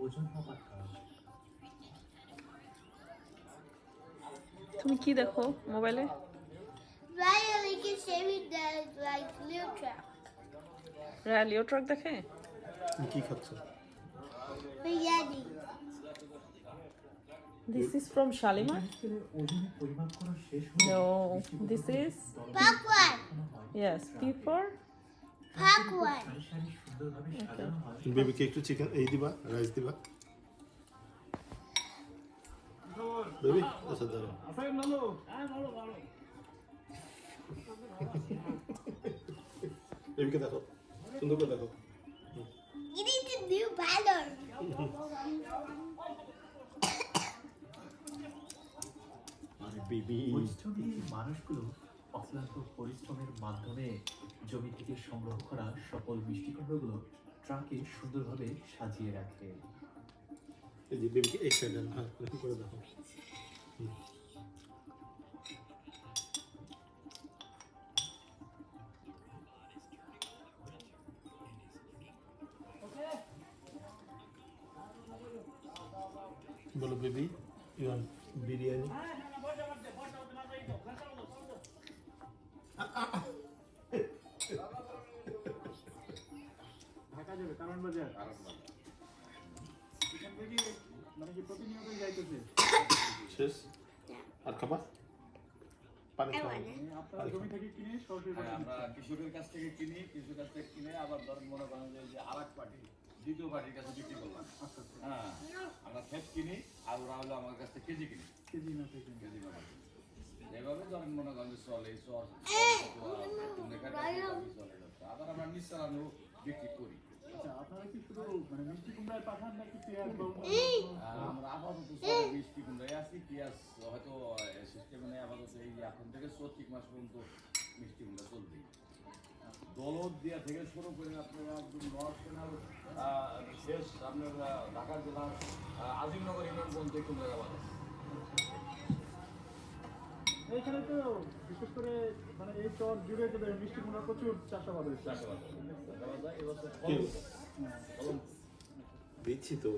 ওজন হবার কারণে। তুমি কি দেখো মোবাইলে? Riley can say with that like little truck. রালিও ট্রাক দেখে? তুমি কি খাচ্ছ? Biryani. This is from Shalimar? বিকেলে ওজনের পরিমাপ করা শেষ হলে No, this is Popcorn. yes, P4. Popcorn. সারি সারি সুন্দরভাবে সাজানো হয়। বেবিকে একটু চিকেন এই দিবা, রাইস দিবা। বেবি আচ্ছা দাঁড়াও। বেবিকে দেখো, সুন্দর করে দেখো। You need to do better. পরিশ্রমী মানুষগুলো অক্লান্ত পরিশ্রমের মাধ্যমে জমি থেকে সংগ্রহ করা সকল মিষ্টি কুমড়োগুলো ট্রাকে সুন্দরভাবে সাজিয়ে রাখে। এই যে বেবিকে এই সাইডে হ্যাঁ এরকম করে দেখো। বলো baby you want biryani? Dhaka যাবে কারণ বাজার এখান থেকে মানে কি প্রতিনিয়তই যাইতেছে শেষ আর খাবা? পানি খাও। আপনারা জমি থেকে কিনে সরকারি আমরা কৃষকের কাছ থেকে কিনে আবার ধরেন মনে করেন যে আরেক পার্টি দ্বিতীয় পার্টির কাছে বিক্রি করলাম। হ্যাঁ আমরা ক্ষেত কিনি আর ওরা হলো আমার কাছ থেকে কেজি কিনি। কেজি না থেকে কেজি না যেভাবে ধরেন মনে করেন যে চলে আবার আমরা নিঃসারানো বিক্রি করি। আচ্ছা আপনারা কি শুধু মানে মিষ্টি কুমড়ায় পাঠান নাকি পেঁয়াজ বা আমরা আপাতত সবাই মিষ্টি কুমড়াই আছি, পেঁয়াজ হয়তো সিস্টেমে নেই। আপাতত এই এখন থেকে 34 মাস পর্যন্ত মিষ্টি কুমড়া চলবে। দলদ দিয়া থেকে শুরু করে আপনার একদম নর্থ কেনাল শেষ আপনার ঢাকা জেলার আজিমনগর ইউনিয়ন পর্যন্ত কুমড়া আবাদ আছে। এইখানে তো বিশেষ করে মানে এই চর জুড়ে তো মিষ্টি কুমড়া প্রচুর চাষাবাদ হয়েছে। চাষাবাদ করা যায় এবছর দিচ্ছি তো